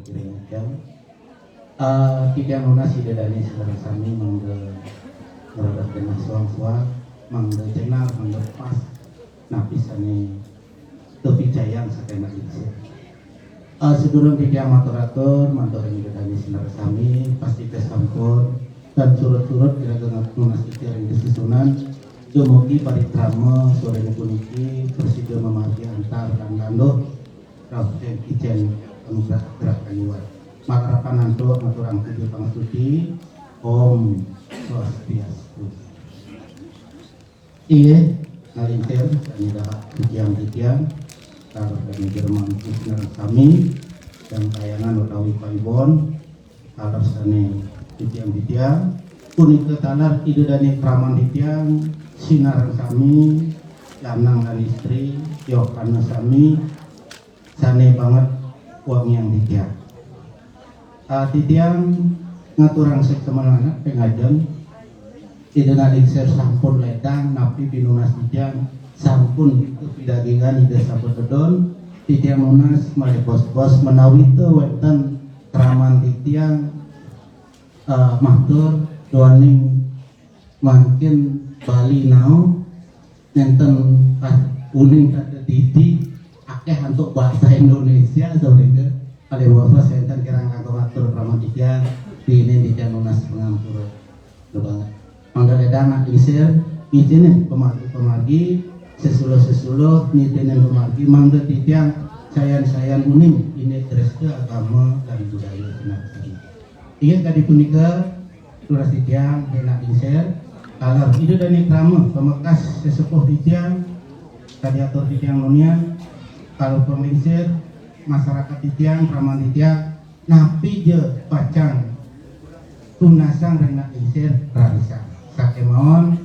kiring tidak nuna si dedani sekarang sami mangga berada dengan suang-suang mangga jenar mangga pas napisane tepi jayang sakena itu. Sedurung tiga maturatur mantor yang dedani sinar sami pasti kesampur dan surut-surut kira-kira nunas ikhtiar yang disusunan dumugi parikrama sore puniki presiden memargi antar langgandoh Raden Ijen anugerah gerak kaliwat makarapan nanto maturang tujuh pangstudi Om Swastiastu. Iya ngalintir kanida tiang-tiang kalau dari Jerman Kusner kami dan tayangan utawi Paibon kalau sane tiang-tiang punika talar ide dani kraman tiang sinar kami lanang dan istri Yohana sami sane banget uang yang tiang titiang ngaturang sekemenangan pengajeng ide nadik ser sampun ledang napi pinunas titiang sampun pidagingan ide sabut dedon titiang nunas male bos-bos menawi teu wonten kraman titiang matur doaning makin Bali nao nenten uning kata didi akeh untuk bahasa Indonesia saudara kali wafa senten kirang kagum atur pramatija ini di nunas pengampur banget mangga ledang isir izin pemargi sesuluh nitenen pemargi mangga titiang sayan uning ini terus agama dan budaya senak ingin kadi punika turas titiang benak isir kalau ide dan ikrama pemekas sesepuh titiang tadi atur titiang nonian kalau pemingsir masyarakat titiang praman titiang napi je pacang tunasang renak isir rarisan sakemon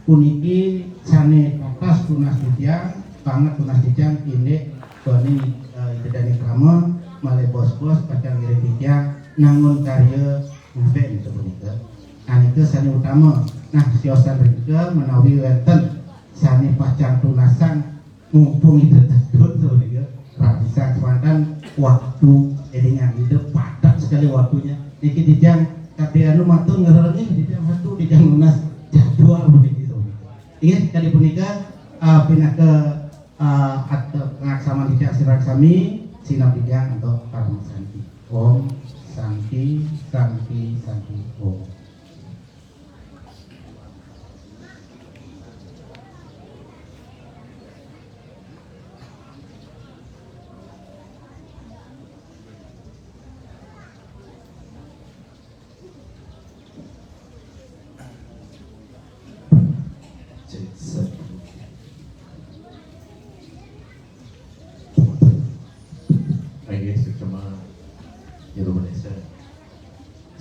puniki sane pakas tunas titiang banget tunas titiang indek tuani ide dan ikrama male bos-bos pacang ire titiang nangun karya event itu punika itu sani utama nah siosan rika menawi wenten sani pacang tunasan mumpung itu tersebut ya bisa kemudian waktu jadinya hidup padat sekali waktunya dikit dijang kadean lu matur ngerengi dijang satu dijang lunas jadwal begitu ingat kali punika pindah ke pengaksaman dijang sirak sami sinap dijang atau parang santi om santi om.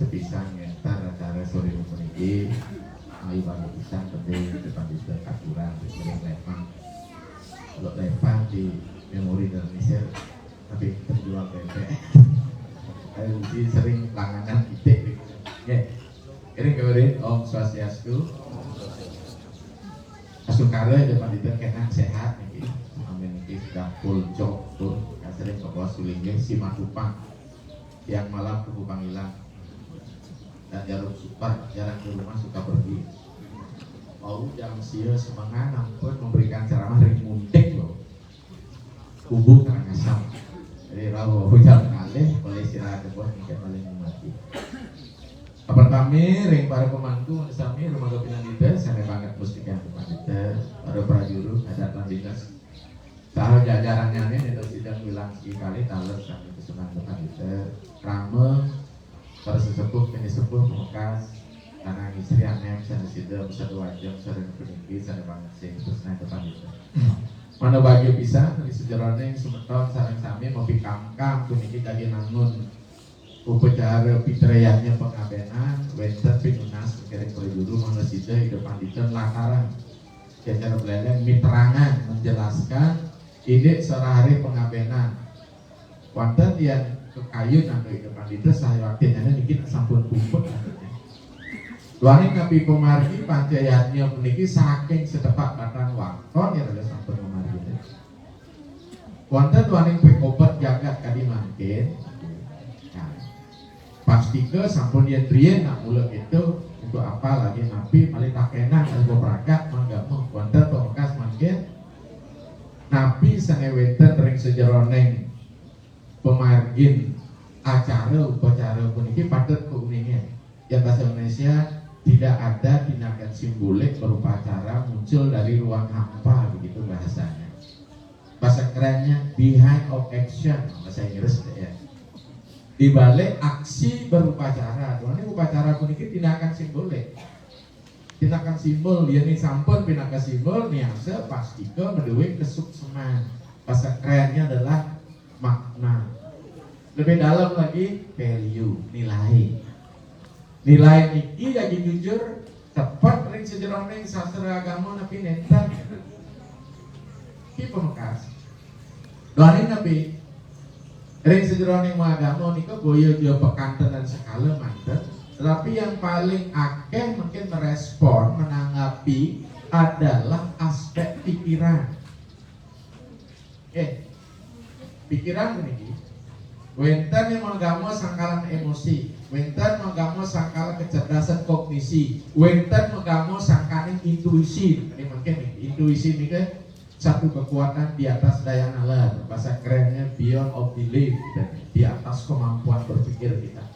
Sepisang ngentar acara sore meniki ayu banget pisang tapi depan di katuran sering lepang kalau lepang di memori Indonesia tapi terjual tempe ayo di sering langanan itik ya ini kemarin Om Swastiastu asukara depan di kena sehat nih amin ini sudah full job tuh sering ke bawah sulingnya si Matupang yang malam ke Kupang hilang dan jarum super jarang di rumah suka pergi mau jam sia semangat ampun memberikan ceramah ring muntik loh kubu Karangasem jadi rawo jam kali boleh istirahat buat mungkin paling mati kapan kami ring para pemangku sami rumah kepinan itu saya banget mustika depan itu para prajurit ada landikas sahur jajarannya ini itu sidang bilang sekali taler kami kesukaan depan itu rame para sesepuh ini sepuh pemekas anak istri anem sana sida satu wajah sering peninggi sana banget sih terus naik depan itu mana bahagia bisa dari sejarahnya semeton sarang sami mau pikam-kam puniki tadi nangun upacara pitrayanya pengabenan wenten pinunas kering perjuru mana sida di depan itu lataran secara beleleng miterangan menjelaskan ide serahari pengabenan wonten yang kekayun atau depan itu saya waktunya dikit sampun kumpul luaring kapi pemargi pancayatnya memiliki saking sedepak batang wakton ya ada sampun pemargi wonten luaring obat jagat kadi mangkin pasti ke sampun yen riyen nak mulai itu untuk apa lagi napi paling tak enak kalau berangkat mangga mau wonten pembekas mangkin napi sange wenten ring sejeroneng pemargin acara upacara puniki patut keuningnya yang bahasa Indonesia tidak ada tindakan simbolik berupa acara muncul dari ruang hampa begitu bahasanya. Bahasa kerennya behind of action bahasa Inggris ya. Di balik aksi berupacara, ini upacara puniki tindakan simbolik. Tindakan simbol dia nih sampun tindakan simbol niasa pasti ke menduwe kesuksesan. Bahasa kerennya adalah makna. Lebih dalam lagi value, nilai. Nilai niki lagi jujur tepat ring sejeroning sastra agama nabi nenten. Ki pemekas. Doain nabi ring sejeroning agama niku boyo dia pekantenan sekala manten. Tetapi yang paling akeh mungkin merespon menanggapi adalah aspek pikiran. Pikiran niki wenten yang menggamo sangkalan emosi, wenten menggamo sangkalan kecerdasan kognisi, wenten menggamo sangkalan intuisi. Ini mungkin intuisi ini kan satu kekuatan di atas daya nalar, bahasa kerennya beyond of belief, di atas kemampuan berpikir kita.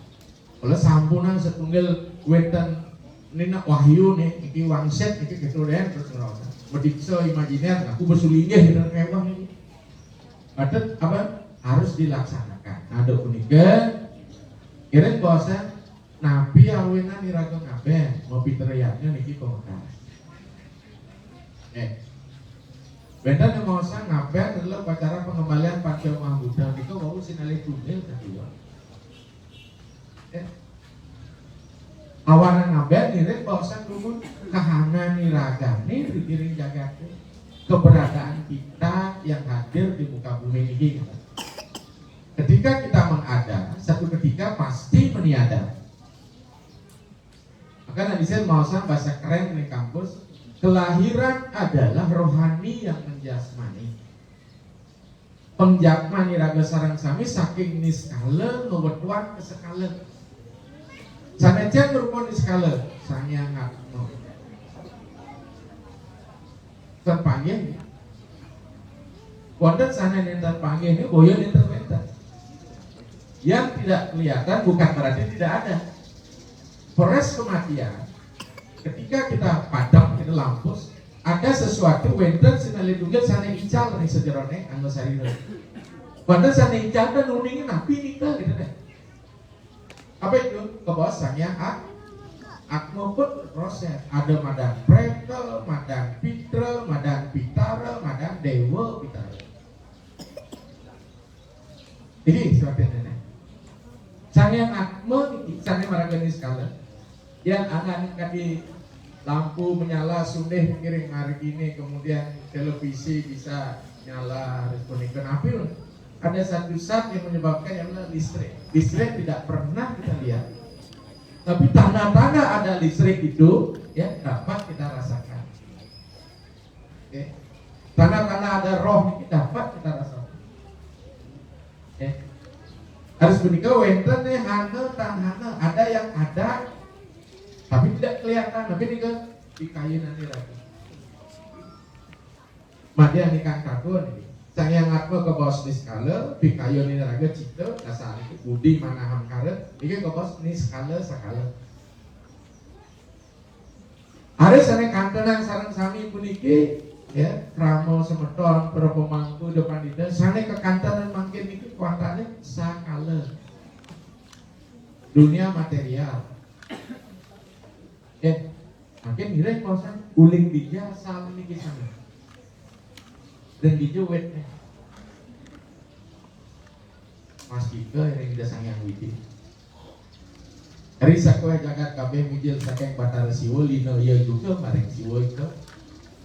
Oleh sampunan setunggal wenten nina wahyu nih, iki wangset, iki keturunan terus ngerasa, berdikso imajiner, aku bersulingnya dengan kewah ini. Ada apa? Harus dilaksanakan. Ada uniknya, kira bahasa nabi awena niraga ngaben, mau piteriaknya niki pemekas. Benda yang mau sang ngaben adalah upacara pengembalian Pancamah Buddha. Niku mau sinali tunggal kedua. Awalan ngaben nire bahasa kumun kahana niraga nih dikiring jagatnya keberadaan kita yang hadir di muka bumi ini. Ketika kita mengada, satu ketika pasti meniada. Maka nanti saya mau bahasa keren di kampus, kelahiran adalah rohani yang menjasmani. Penjakma niraga sarang sami saking niskala ngewetuan ke sekala. Sanejan berupa niskala, sanya ngatno. Terpanggil, wonten sana yang terpanggil ini boyo yang terbentak. Yang tidak kelihatan bukan berarti tidak ada. Proses kematian ketika kita padam kita lampus ada sesuatu wenten sinali dungget sana ical nih sejerone anggo sarina. Wonten sana ical dan nuningin napi nikah gitu deh. Apa itu? Kebawasannya akmo pun proses. Ada madang pretel, madang pitra, madang pitara, madang dewa pitara. Ini sebabnya. Saya akmo, saya maragani skala. Yang anak kaki lampu menyala sudah kiring hari ini, kemudian televisi bisa nyala responikan api. Ada satu zat yang menyebabkan yang listrik. Listrik tidak pernah kita lihat. Tapi tanda-tanda ada listrik itu ya dapat kita rasakan. Tanda-tanda ada roh itu dapat kita rasakan. Harus menikah wenten hana tanhana ada yang ada tapi tidak kelihatan. Tapi nikah di kayu nanti lagi. Madia nikah kakun ini. Sang yang aku ke bos ni skala, di kayu ni lagi cipta, dasar itu budi manaham kare, ini ke bos ni skala sakala. Ada sana kantonan sarang sami puniki, ya, ramo semeton, perpemangku depan dida, sana ke kantonan mungkin itu kuantannya sakala. Dunia material. Makin nilai kosan uling bija sal ini kisahnya. Dan dijuwet Mas Kika yang tidak sangyang widi hari sakwa jagat kabeh mujil saking batara siwa lino iya juga maring siwa itu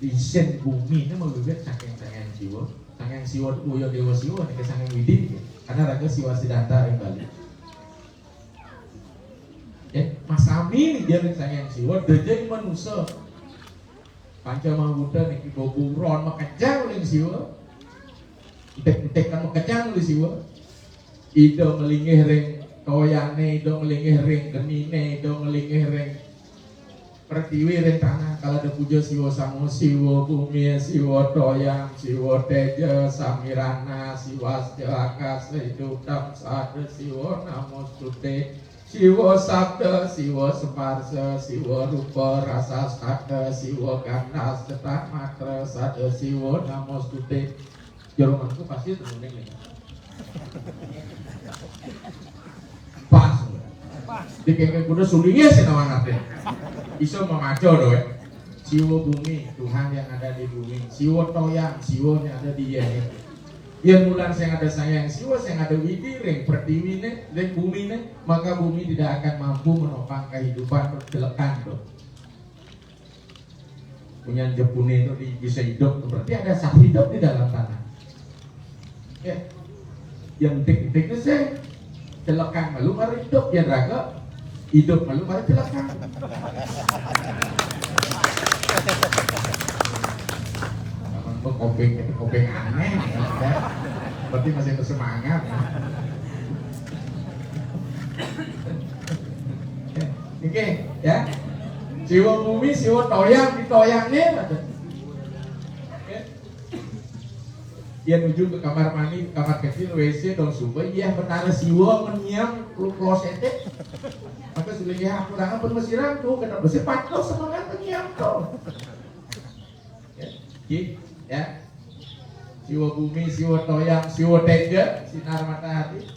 di sen bumi ini melubet saking sangyang siwa itu uyo dewa siwa ini sangyang widi karena raga siwa sidanta yang balik Mas Ami ini dia sangyang siwa dejeng manusia Pancamah Buddha niki boburon makajang uling siwa. Itek-itek kan makajang uling siwa. Ida melingih ring toyane do ngelingih ring, genine do ngelingih ring, pertiwi ring tanah. Kalau ada puja siwo samo, siwo bumi, siwo toyang, siwo teja, samirana, siwas jakas, hidup dam sada, siwo namo stute, siwo sabda, siwo separsa, siwo rupa rasa sada, siwo ganda setak matra sada, siwo namo stute. Jarumanku pasti temuning nih. Pas. Di kengkeng kuda sulingnya sih nama nate. Iso memaco doy. Siwo bumi, Tuhan yang ada di bumi. Siwo toyang, siwo yang ada di yeni. Yang mulan yang ada sayang, siwo yang ada widiring, pertiwi nih, dan bumi nih, maka bumi tidak akan mampu menopang kehidupan berkelekan tuh. Punya Jepune itu bisa hidup, berarti ada sah hidup di dalam tanah. Ya, yang tik-tik itu sih celekan malu mari hidup ya raga, hidup malu mari celekan. Namun kopeng itu kopeng aneh, ya. Berarti masih bersemangat. Oke, ya. Siwa bumi, siwa toyang, ditoyangnya. Dia menuju ke kamar mandi, kamar kecil, WC, dong subuh. Iya benar siwa menyiam klosete. Maka sudah ya kurang pun mesiran tuh, kena bersih patlo semangat menyiam tuh. Ya, siwa bumi, siwa toyang, siwa teja, sinar matahari,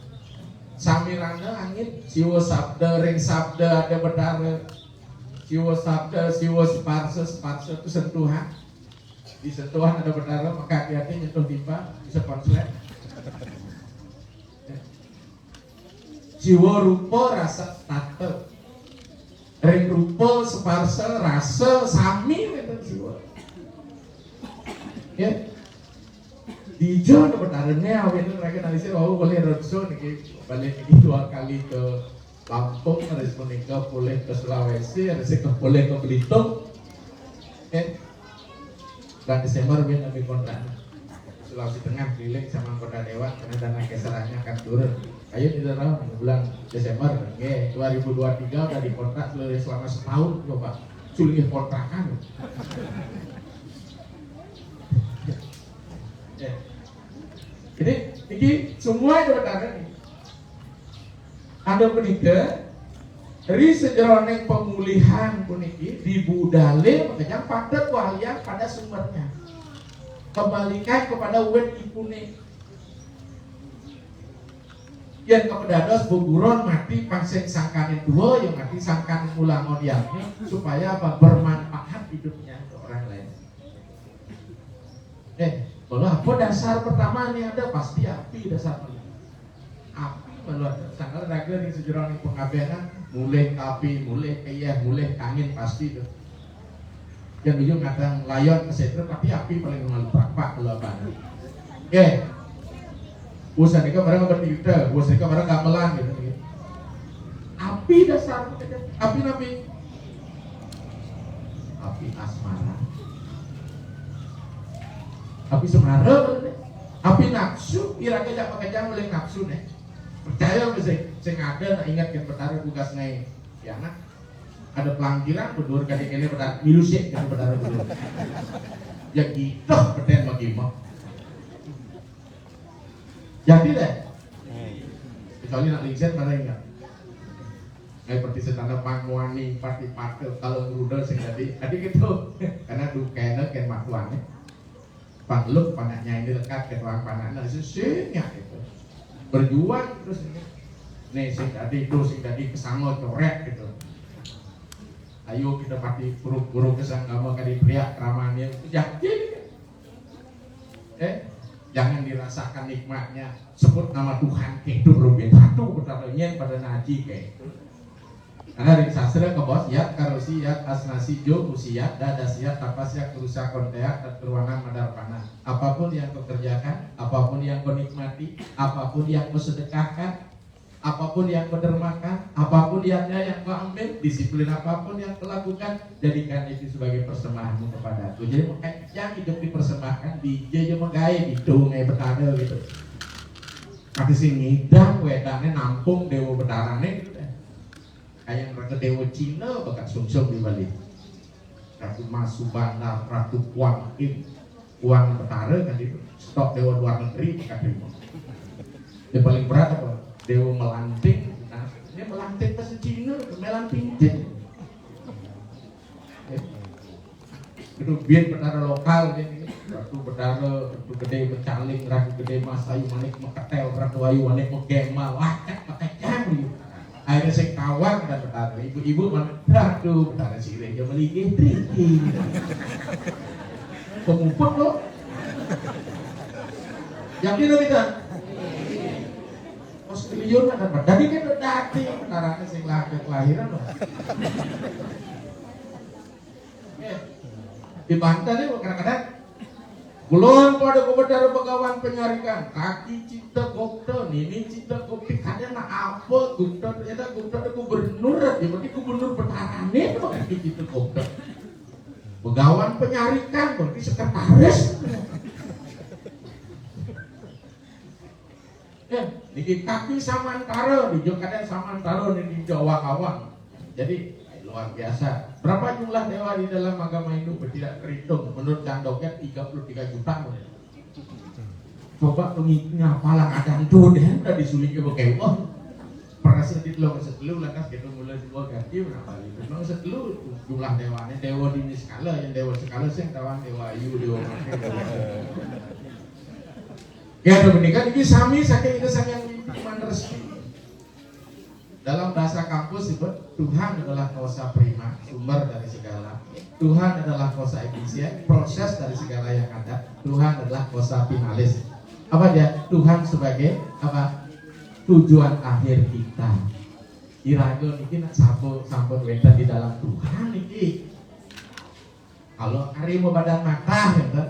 samirana angin, siwa sabda, ring sabda ada bedara, siwa sabda, siwa separsa, separsa itu sentuhan. Di sentuhan ada berdarah, maka hati-hati nyentuh timpa, bisa konslet. Jiwa rupa rasa tata, ring rupa separsa rasa sami itu jiwa. Ya, dijo ada berdarahnya, awalnya mereka analisir, oh boleh roadshow nih, balik ini 2 kali ke Lampung, ada semenikah boleh ke Sulawesi, ada semenikah boleh ke Belitung. Dan Desember bin lebih kontrak Sulawesi Tengah keliling sama kota Dewan karena dana keserannya akan turun. Ayo tidak tahu bulan Desember, 2023 udah dikontrak selama setahun coba sulit kontrakan. Jadi ini semua itu ada nih. Ada penikah dari sejroning pemulihan puniki di budale makanya pada wayang pada sumbernya kembalikan kepada wet ipune yang kepedados buburon mati pangseng sangkanin dua yang mati sangkan ulang odiaknya supaya apa bermanfaat hidupnya ke orang lain. Kalau apa dasar pertama nih ada pasti api dasar api meluat sangkal raga di sejroning pengabenan mulai api, mulai kaya, mulai angin pasti tuh. Yang ujung kadang layon kesetrum tapi api paling ngelupak kalau apa. Usaha nikah barang bertiga, usaha nikah barang gamelan gitu. Api dasar, api nabi, api asmara, api semara, api nafsu, iraga jak pakai jam mulai nafsu nih. Percaya bisa ada ingat kan bertaruh tugas ngai ya nak ada pelanggiran berdur kali ini bertaruh milusik kan bertaruh berdur ya gitu pertanyaan bagaimana jadi deh kecuali nak lingset mana ingat seperti setanda pangwani pati pakel kalau rudal sing jadi gitu karena dukanya kan makluannya pangluk panaknya ini lekat ke ruang panaknya sesungguhnya gitu berjuang terus nih sing tadi kesangot coret gitu. Ayo kita mati buruk-buruk kesanggama kali pria keramannya jadi jangan dirasakan nikmatnya sebut nama Tuhan itu rugen satu betapanya pada naji kayak itu karena di sastra kebos ya karosi ya asnasi jo usiat dadas ya tapas ya kerusak konteak dan keruangan madarpana apapun yang kau kerjakan apapun yang kau nikmati apapun yang kau sedekahkan apapun yang kau dermakan apapun yang kau ambil disiplin apapun yang kau lakukan jadikan itu sebagai persembahanmu kepada aku jadi makanya yang hidup dipersembahkan di jeje menggaya di dungai betada gitu Kati sing ngidang wedane nampung dewa bedarane gitu deh. Kayak ratu dewa Cina bakat sungsung di Bali. Ratu Masubana, Ratu Kuang Im, Kuang Betara kan itu stok dewa luar negeri bakat terima. Yang paling berat apa? Dewa Melanting. Nah, ini Melanting bahasa Cina, Melanting. Itu biar betara lokal ini. Ratu Bedara, Ratu Gede Becaling, Ratu Gede Mas Ayu Manik Meketel, Ratu Ayu Manik Megema, Wakat Mekecang gitu. Akhirnya saya kawang dan betara, ibu-ibu mana? Ratu Bedara Sirih, dia meligi triki. Pengumpul kok. Yakin lo kita? Pas keliun kan dapat. Jadi kan udah dati, betaranya sing laki kelahiran loh. Di Banten itu kadang-kadang Kulon pada Gubernur Begawan Penyarikan, kaki cita gopta, nini cita kopi, kadang nak apa gupta, ternyata gupta ada gubernur, dia berarti gubernur betarane itu kaki cita gopta. Begawan Penyarikan, berarti sekretaris. Niki kaki Samantara, di kadang Samantara di Jawa Kawang. Jadi luar biasa. Berapa jumlah dewa di dalam agama Hindu tidak terhitung. Menurut Candoknya 33 juta. Coba ngapalan ada itu deh, udah disulit ke Bokewah. Pernah sedih lo setelu lantas kita mulai dua ganti berapa itu. Memang setelu jumlah dewanya dewa di skala yang dewa skala sih tawan dewa Ayu dewa. Ya udah menikah ini sami saking itu yang iman resmi. Dalam bahasa kampus disebut Tuhan adalah kausa prima, sumber dari segala. Tuhan adalah kausa efisien, proses dari segala yang ada. Tuhan adalah kausa finalis. Apa dia? Tuhan sebagai apa? Tujuan akhir kita. Irago niki nak sampun weten di dalam Tuhan niki. Kalau hari mau badan matah ya kan?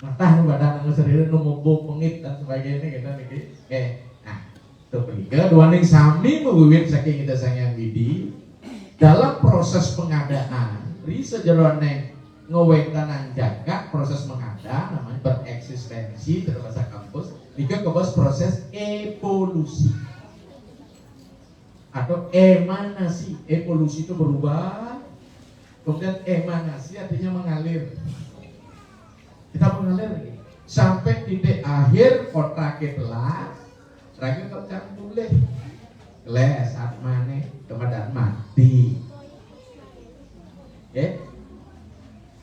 Matah nu badan anu sendiri nu mubuk pengit dan sebagainya gitu niki. Kedua ning sami mewiwit saking kita sayang Widi dalam proses pengadaan risa jerone ngewekanan jaga proses mengada namanya bereksistensi dalam bahasa kampus nika kebos proses evolusi atau emanasi. Evolusi itu berubah, kemudian emanasi artinya mengalir. Kita mengalir sampai titik akhir kota ketelah lagi kerjaan boleh les atmane kepada mati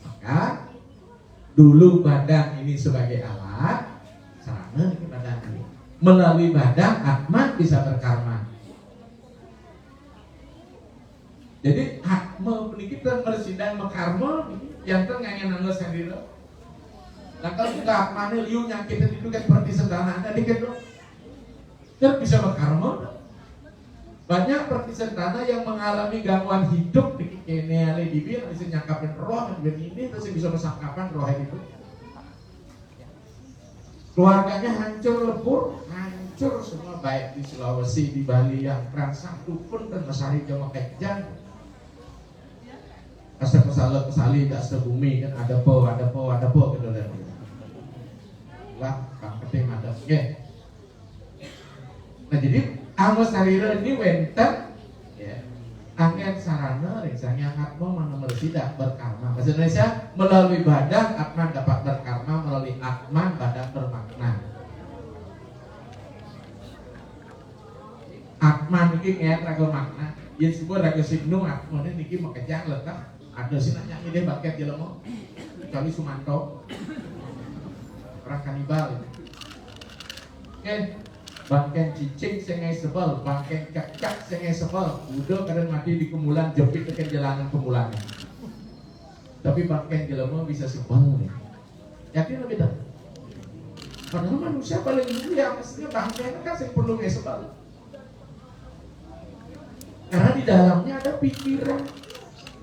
maka dulu badan ini sebagai alat sarana ini badan ini melalui badan atma bisa berkarma. Jadi atma kita bersidang berkarma yang ternyanyi nangis sendiri. Nah kalau kita atmane liu nyakitin itu kan seperti sederhana ada dikit dong. Dan bisa berkarma. Banyak pertisan tanah yang mengalami gangguan hidup di kene ale dibi bisa nyangkapin roh dan ini terus bisa mesangkapan roh itu. Keluarganya hancur lebur, hancur semua baik di Sulawesi, di Bali yang satu pun dan Mesari Jawa Kejang. Asa kesali tak sebumi kan ada po gitu dan. Lah, Kang Keting ada. Oke. Nah jadi Amos Harira ini wenten ya, angin sarana ringsanya atma mana tidak berkarma. Bahasa Indonesia melalui badan atma dapat berkarma, melalui atma badan bermakna. Atma niki ngayat raga makna. Yang sebuah raga signum atma ini niki makejang letak. Ada sih nanya ini baket jelema. Kecuali Sumanto. Orang kanibal. Oke. Bangkeng cicing sengai sebel, bangkeng cak-cak sengai sebel. Udah kadang mati di kemulan, jepit ke jalanan kemulannya. Tapi bangkeng jelema bisa sebel nih. Yakin lebih tak? Padahal manusia paling mulia mestinya bangkeng kan yang perlu ngai sebel. Karena di dalamnya ada pikiran.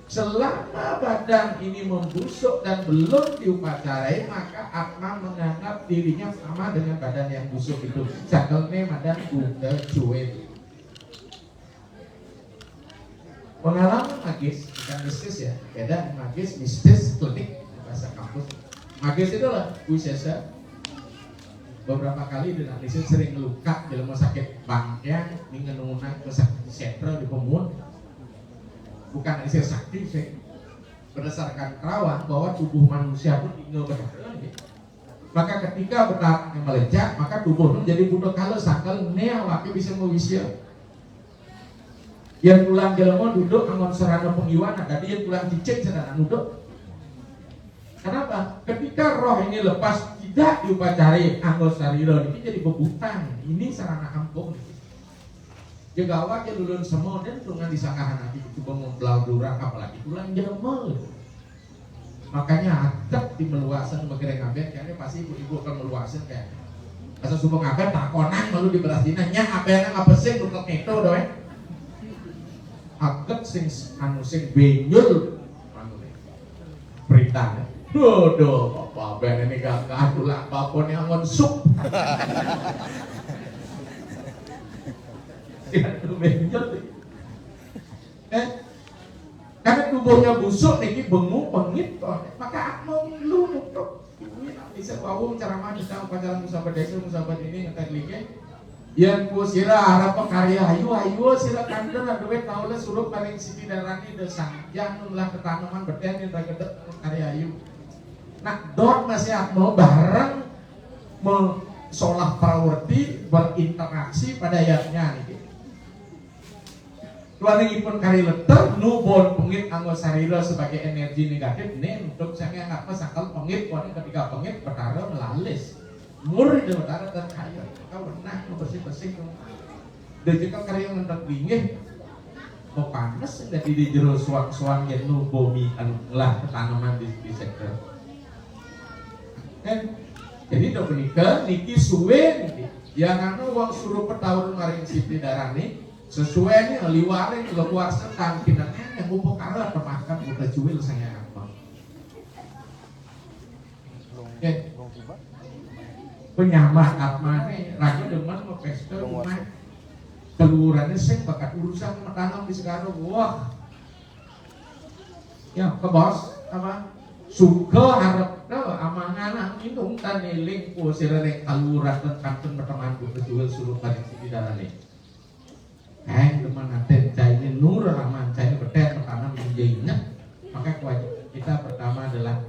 Selama badan ini membusuk dan belum diupacarai, maka atma menganggap dirinya sama dengan badan yang busuk itu. Cakelne madan bunda cuit. Pengalaman magis, bukan mistis ya, beda magis, mistis, klinik bahasa kampus. Magis itu lah wisesa. beberapa kali di Indonesia sering ngelukat di rumah sakit bangkeng ini ngenunan ke sakit sentra di pemun bukan Indonesia sakti sih berdasarkan kerawang bahwa tubuh manusia pun tinggal berdarah maka ketika berdarah yang melejak maka tubuh menjadi budak kalau sakal nea wakil bisa mewisya yang tulang jelma duduk angon serana pengiwan ada dia tulang cicing serana duduk. Kenapa? Ketika roh ini lepas tidak diupacari anggota sarira ini jadi bebutang. Ini sarana kampung. Jagawa ke lulun semua dan tungan disangkahan hati itu membelau durang apalagi tulang jelma. Makanya adab di meluasan bagi ngaben kayaknya pasti ibu-ibu akan meluasan kayak. Asal subuh ngaben tak konang malu di belasina nya aben apa sih untuk itu doe. Agak sing anu sing benyul anu berita. Dodo, Bapak Ben ini gak kadulah Bapak yang ngonsuk. Itu benjol. Karena tubuhnya busuk niki bengu pengit kok. Maka mau lu untuk ini bisa bawa ceramah kita upacara musabat desa musabat ini ngetek like. Yang ku sira harap karya ayu sira kangen aduwe taula suruh paling siti darani desang yang nulah ketanaman beten yang tergedek karya ayu. Nah, dot masih mau bareng mensolah prawerti berinteraksi pada ayatnya nih. Tuaningipun kari leter nubon pengit anggo sarira sebagai energi negatif nih untuk saya ngapa sakal pengit tuaning ketika pengit perkara melalis. Mur itu perkara terkaya. Kau pernah bersih-bersih dan juga karya yang hendak dingin mau panas dari di jero suang-suang yang nubomi lah tanaman di sektor. Jadi do menika niki suwe niki yang anu wong suruh petahun maring siti darani sesuai nih liware keluar setang pinangnya yang bumbu kara pemakan udah cuil saya apa penyamah atmane raja demen mau pesta rumah keluarannya sing bakat urusan metanam di sekarang wah ya ke bos apa suka harap amangan minum taniling ku sirene kaluran kantun pertemuan ku kejual suruh paling sini darane. Teman aten cairnya nur aman cairnya beten pertama menjadinya maka kewajiban kita pertama adalah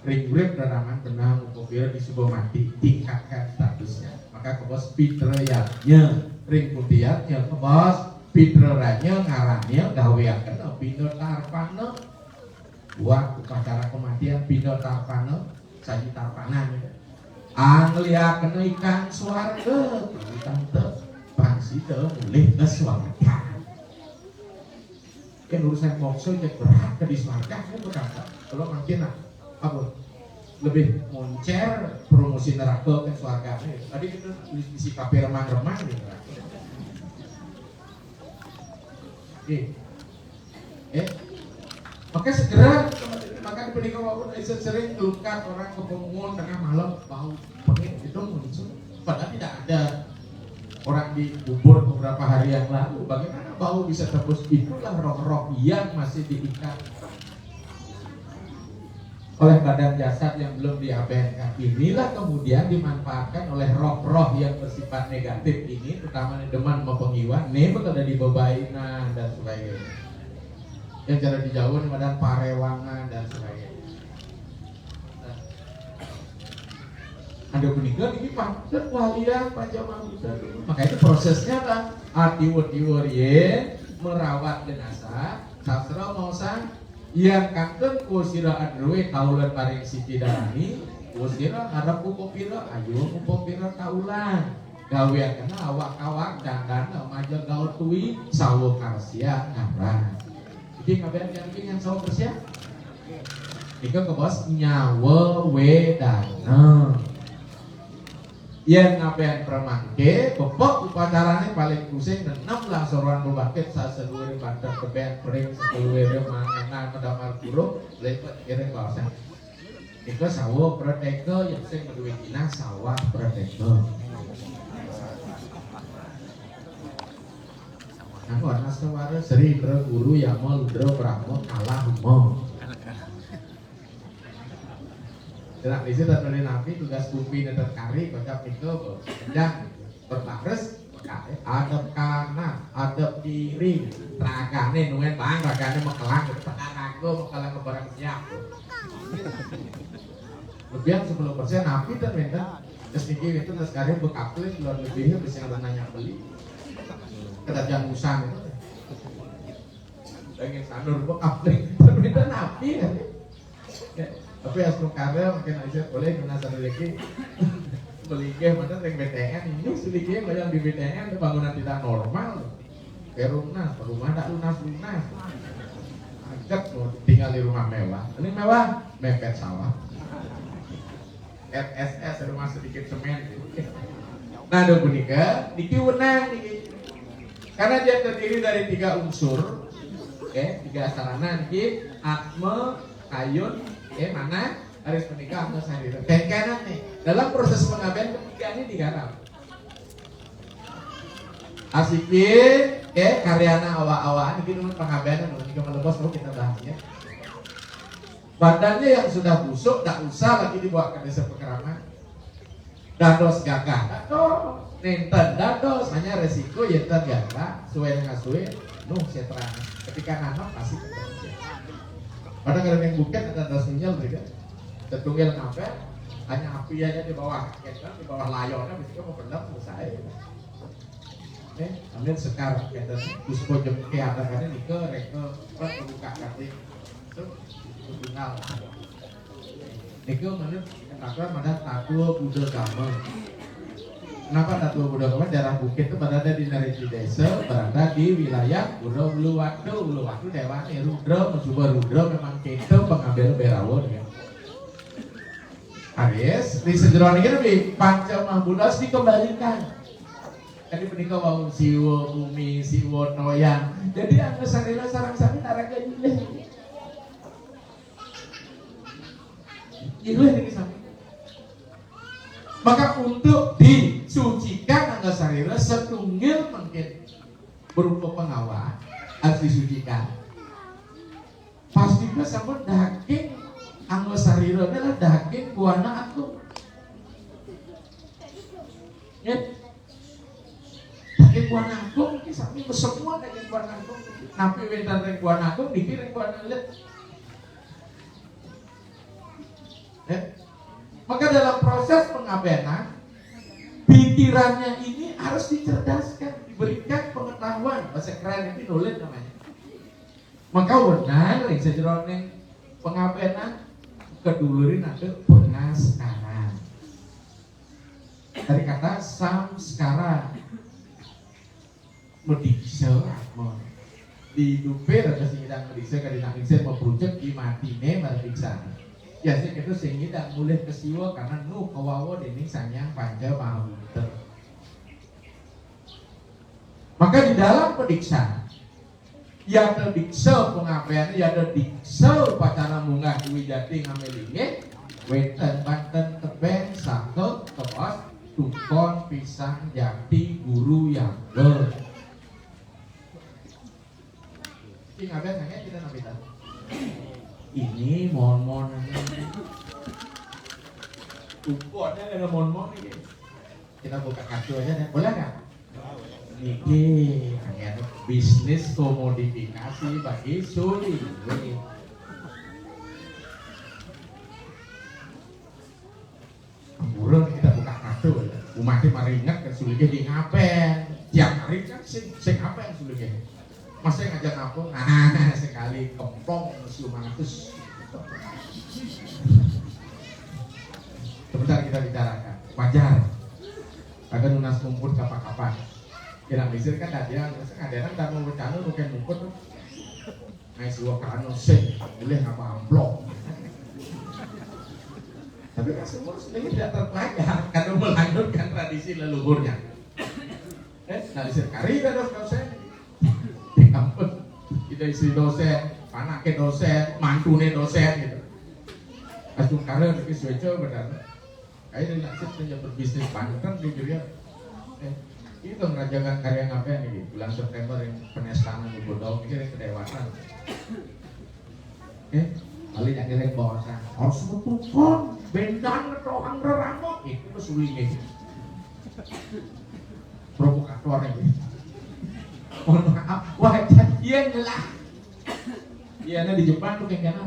ringgrip daraman benang ukubir di sebuah mati tingkatkan statusnya maka kebos pitrayatnya ring putiatnya kebos pitrayatnya ngarannya gaweakan pino tarpana buat upacara kematian pino tarpana saji tarpanan angliakan ikan suarga tante pangsi boleh ke suarga kan urusan mokso yang berat ke di suarga kan berkata kalau makin apa lebih moncer promosi neraka ke suarga tadi kita tulis isi kape remang-remang gitu maka segera maka di peningkat walaupun sering luka orang kepengun tengah malam bau pengit itu muncul padahal tidak ada orang di kubur beberapa hari yang lalu bagaimana bau bisa tembus itulah roh-roh yang masih diikat oleh badan jasad yang belum diabaikan inilah kemudian dimanfaatkan oleh roh-roh yang bersifat negatif ini terutama deman mau pengiwan nih betul ada di bebaina dan sebagainya yang cara dijauh dan parewangan dan sebagainya. Ada penikah ini panjang walian panjang manusia dulu. Maka itu prosesnya kan atiwur-tiwur ye merawat jenazah sastra mausan yang kangen kusira adrwe taulan paring siti darani kusira ada pupopira ayo pupopira taulan gawean kena awak-awak dandan maja gaul tuwi sawo karsia ngaran. Jadi ngapain yang sawo karsia? Ika ke bos nyawa wedana. Yang ngapain permangke, pepok upacaranya paling pusing dan 6 lah soruan berbakit saat seluruh bantar keben pering seluruh mangenan medamar buruk lepet kira kawasan. Ika sawo prateka yang sing berduitina sawah prateka. Aku warna sewara Sri Guru Yama Ludra Brahma Kalah Mo. Jenak disi dari nabi tugas kumpi dan kari kocap itu kencang berbaris adep kanan adep kiri ragane nuen bang ragane mekelang ragaku mekelang ke barang siap lebih 10% nabi dan minta terus mikir itu terus kari bekapli luar lebihnya bisa yang nanya beli kerajaan musang itu pengen sanur bekapli dan minta nabi ya. Tapi asal karya mungkin aja boleh guna lagi beli game ada yang BTN ini sudah game yang di BTN bangunan tidak normal rumah tak lunas angkat mau tinggal di rumah mewah ini mewah mepet sawah RSS rumah sedikit semen nah ada punika niki wenang niki karena dia terdiri dari 3 unsur 3 sarana niki atme kayun mana harus menikah atau sendiri. Dan kanan nih dalam proses pengabdian ketiga ini digarap. Asikin, karyana awak-awak ini kita pengabdian dan juga melebos kita bahasnya. Badannya yang sudah busuk, tak usah lagi dibawa ke desa pekeraman. Dados gagah, nenten dados hanya resiko yenten gagah, suwe dengan suwe, setra. Ketika nanam pasti ketemu. Pada kalau yang bukan ada dasunya mereka tertunggal ngapain hanya api aja di bawah kita di bawah layarnya bisa mau pendam selesai ambil sekarang kita puspo jemke ada kan ini ke reka buka kartu itu tunggal itu menurut kata mana tatua Buddha Dhamma. Kenapa tatua Buddha Dhamma? Daerah bukit itu berada di Nariji Desa, berada di wilayah Buddha Uluwatu Dewa Rudra, mencoba Rudra memang kita pengambil berawon ya. Aries di sejauh ini lebih panca Buddha dikembalikan. Tadi menikah wau siwo bumi siwo noyang. Jadi anu sarila sarang-sarang naraga ileh. Ileh ini sampai. Maka untuk disucikan angga sarira setunggal mungkin berupa pengawal harus disucikan. Pastinya sama daging angga sarira adalah daging buana aku. Ya, daging buana aku mungkin sampai semua daging buana aku. Nabi wentan daging buana aku dikirim buana lihat. Ya. Maka dalam proses pengabdian pikirannya ini harus dicerdaskan, diberikan pengetahuan. Bahasa keren ini nulis namanya. Maka benar yang sejeroning pengabdian kedulurin ada pengaskaran. Dari kata samskara medikse di dupe ada singidang medikse kadang medikse merujuk di matine mediksa. Ya sih itu sehingga mulai kesiwa karena nu kawawa dening sanyang panca mahamuter. Maka di dalam pediksa ya ada diksa pengabdian ya ada diksa upacara munggah wijati ngamelinge weten banten tebeng satu tebas tukon pisang jati guru yang ber. Ini ngapain nanya kita nabi tahu. Ini mon ukurnya ada mon ini kita buka kartu aja deh, boleh nggak? Ini hanya bisnis komodifikasi bagi suli. Burung kita buka kartu, umatnya mari ingat kan sulinya di ngapain? Tiap hari kan sing ngapain sulinya? Masa ngajak apa? Sekali kempong siumangatus. Sebentar kita bicarakan. Wajar. Kadang lunas kumpul kapan-kapan. Kira misir kan ada yang tak mau bercanda bukan kumpul tuh. Ngai suwa karano sing, boleh ngapa amplop. Tapi kan semua ini tidak terpelajar karena melanjutkan tradisi leluhurnya. Nah disir kari kan kau saya. Di kampus kita istri dosen, anaknya dosen, mantunya dosen gitu. Asal karena kita switcher benar. Kayaknya nak sih berbisnis panjang di dunia. Itu merajakan karya ngapain nih? Bulan September yang penestanan di Bodong mikir kedewasaan. Kali yang kira bawasan harus betul Bendan orang rerangkok itu sulinge. Provokator ini. Mohon maaf, wah iya lah. Iya di Jepang tuh kayak gana.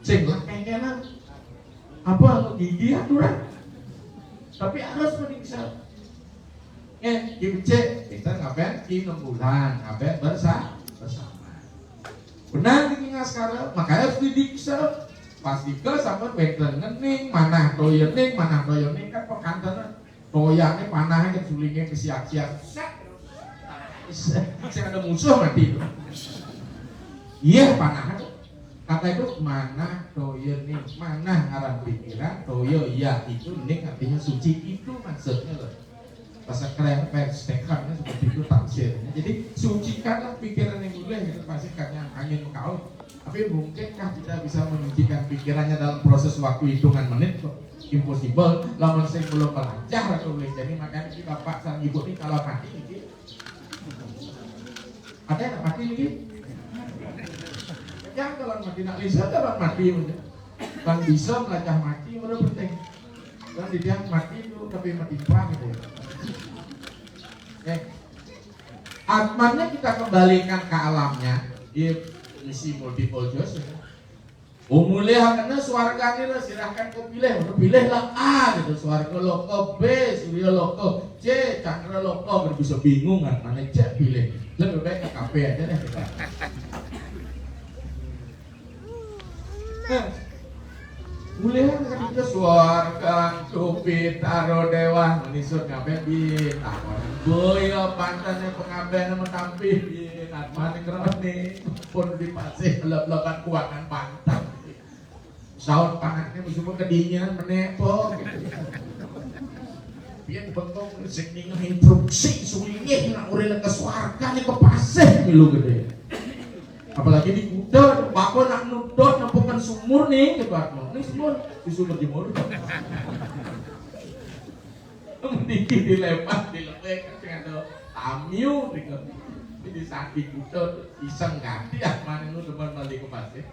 Sing lah kayak gana. Apa gigi aturan? Tapi harus meninggal. Kim C, kita ngapain? Kim 6 bulan, ngapain bersama. Benar tinggal sekarang, makanya harus didiksa. Pasti ke sama benten ngening, mana toyening kan pekantan toyane panahnya sulingnya kesiak-siak. Saya ada musuh mati itu. Iya panah kata itu mana toyening, mana ngaran pikiran toyo iya itu ning artinya suci itu maksudnya loh. Bahasa keren perspektifnya seperti itu tafsirnya. Jadi sucikanlah pikiran yang boleh itu pasti karena angin kau. Tapi mungkinkah kita bisa menyucikan pikirannya dalam proses waktu hitungan menit kok? Impossible. Lamun saya belum belajar atau boleh jadi makanya kita bapak sang ibu ini kalau mati ini ada yang mati ini? Jangan kalau mati nak bisa kalau mati kan bisa belajar mati udah penting. Kan dia mati itu tapi mati perang gitu. Atmannya kita kembalikan ke alamnya. Dia misi multiple choice. Umulih karena suarganya lah silahkan kau pilih lah A gitu suarga loko B surya loko C cakra loko bisa bingung kan mana C pilih lebih baik ke KP aja deh kita. Mulai kan kita suarga cupit taro dewa menisut ngapain bin boyo pantannya pengaben sama tampil bin atman yang nih pun dipasih lep-lepan kuakan pantan saut pangannya musuh kedinginan menepok biar bengkok sing instruksi sulingnya nak uril ke suarga nih kepasih milu gede apalagi di kuda bako nak nudot nampukan sumur nih kebatmu ini sumur di sumur jemur mendikit dilepas dilepek dengan ada tamiu di sakit kuda iseng ganti ah mana lu depan balik ke pasir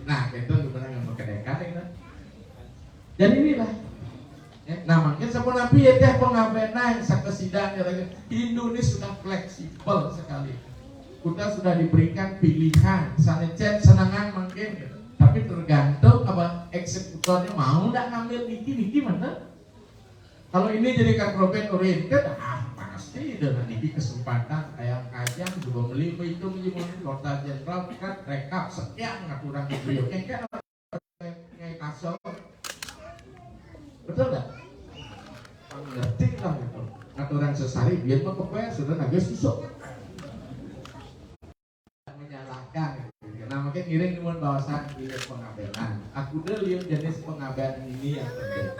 nah itu gimana yang berkedekan ya jadi inilah nah makanya sama Nabi ya teh pengabenan sakesidang Hindu ini sudah fleksibel sekali kita sudah diberikan pilihan sanecet senangan mungkin tapi tergantung apa eksekutornya mau nggak ngambil niki mana kalau ini jadikan profit oriented pasti dengan niki kesempatan kayak kajang juga beli itu menjadi kota jenderal kan rekap sekian ngaturan video kan kayak kasau betul nggak ngerti lah gitu ngaturan sesari biar mau kebayar sudah naga susuk nah makanya ngiring di bawasan lihat pengabelan aku udah lihat jenis pengabelan ini yang penting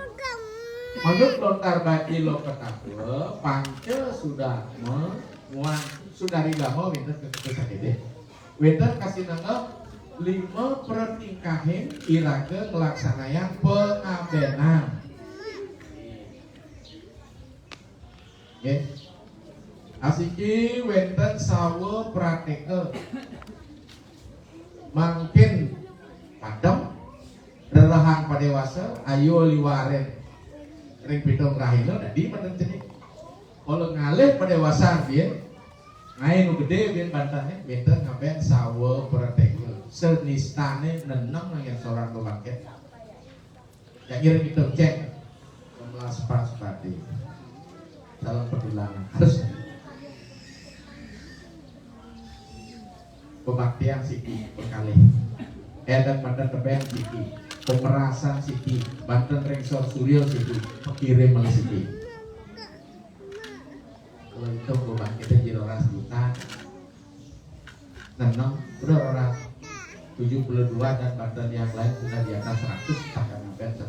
menurut lontar baci lo ketakwa pance sudah memuang sudah rigamo winter kesakit winter kasih nanggap 5 pertingkahin irake ngelaksanaan pengabelan asiki winter sawo prateke makin padam relahang padewasa ayo liwaren ring pitong rahino dadi menen jenis kalau ngalih padewasa dia ngain gede biar bantannya benten ngapain sawo pratekel senistane neneng yang seorang kebangkit yang kira kita cek memelas sepati dalam pertulangan harus pembaktian siki berkali edan banten tebeng siki pemerasan siki banten rengsor suryo siki pengirim oleh siki kalau itu pembangkitnya jadi orang sebutan nenong udah orang 72 dan banten yang lain sudah di atas 100 takkan sampai 1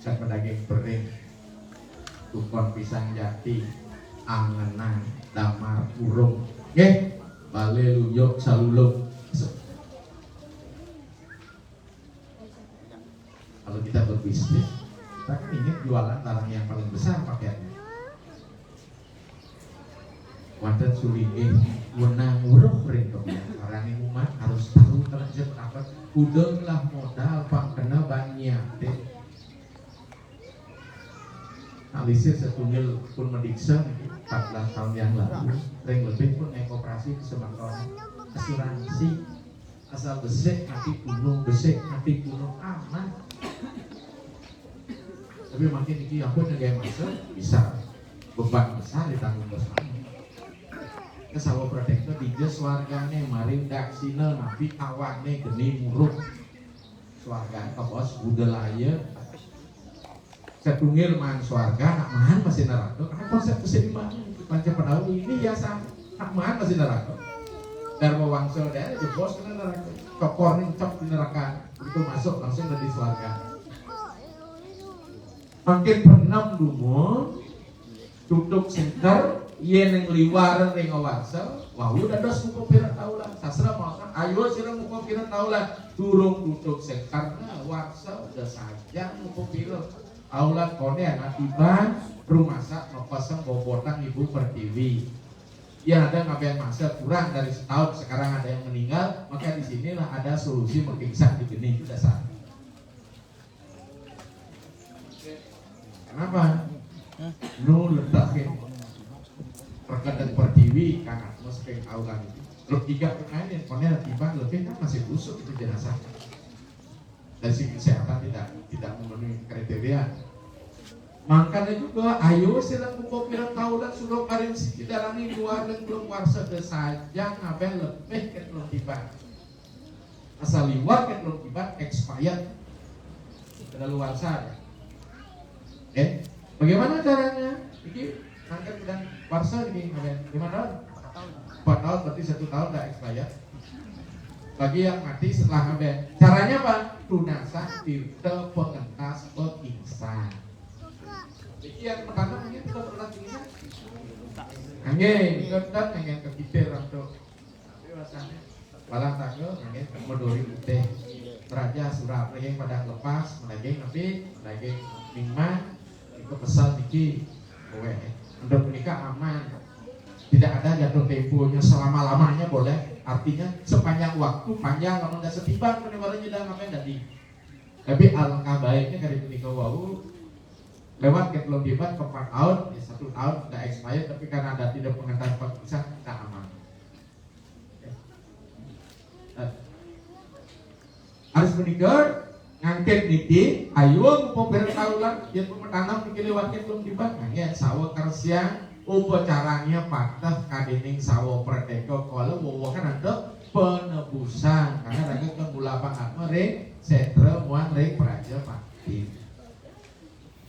dan pedaging bering tukon pisang jati angenan damar burung bale luyok saluluk kalau kita berbisnis kita kan ingin jualan barang yang paling besar pakaiannya wonten sulinge wenang uruh ring kebiasaan orang yang umat harus tahu terjun apa udahlah modal pangkena banyak deh alisir setunggal pun mediksa 14 tahun yang lalu ring lebih pun ekoperasi kesemakon asuransi asal besek nanti gunung aman tapi makin ini aku negara masuk bisa beban besar ditanggung bersama kesawa protektor dijes wargane marin daksina nabi awane geni muruk swarga ke bos budalaya setungil man swarga nak mahan masih neraka karena konsep keseimbangan panca pedawi ini biasa nak mahan masih neraka dharma wangsa daerah jebos kena neraka kokor ning cok di neraka itu masuk langsung dari swarga makin penam dungo tutup center yen yang liwaran ring awarsel wah udah dos muka pira taulah sastra makan ayo sira muka pira taulah durung tutup center karena warsel udah saja muka pira aulat kone anak tiba rumah sak ngepasang bobotan ibu pertiwi ya ada ngapain masa kurang dari setahun sekarang ada yang meninggal maka di sinilah ada solusi mengkiksak di geni sudah sah kenapa? Nu letakin perkataan pertiwi kakak mas peng aulan itu lo tiga pemain yang konya tiba lebih kan masih busuk itu jenazah dari segi kesehatan tidak memenuhi kriteria makanya juga ayo silang buka pirang taulan suruh karin si dalam ini luar dan belum warsa saja ngapain lebih kan belum tiba asal liwat kan belum tiba expired sudah luar sana bagaimana caranya? Ini angkat dan warsa ini gimana? 4 tahun berarti 1 tahun dah expired. Bagi yang mati setelah ngaben. Caranya apa? Tunasa tirta pengentas pengingsan. Jadi yang pertama mungkin kita pernah pingsan. Angin, ketat angin kekitir untuk dewasanya. Balang tanggal angin medori putih. Raja surah lagi pada lepas, lagi nabi, lagi mingma. Itu pesan niki kowe untuk menikah aman tidak ada jatuh temponya selama-lamanya boleh artinya sepanjang waktu panjang kalau nggak setiban penyebarannya udah ngapain tadi tapi alangkah baiknya dari menikah wau lewat ke belum dibat ke 4 tahun ya 1 tahun udah expired tapi karena ada tidak pengetahuan perpisah tidak aman harus menikah ngangket niti ayo mau bertaulan yang pemetanam mikir lewatnya belum dibakar ya sawah kersiang upacaranya patah kadening sawah perdeka kalau wawa kan ada penebusan karena mereka ke bulapa atma ring setra muan ring praja pati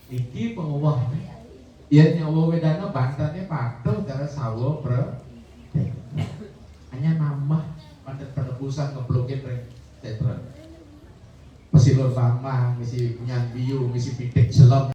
niki pengubah ya nyawa wedana bantannya patuh cara sawah perdeka hanya nambah pada penebusan ngeblokin ring setra Misi lor bama, misi nyan biu, misi pitik selam.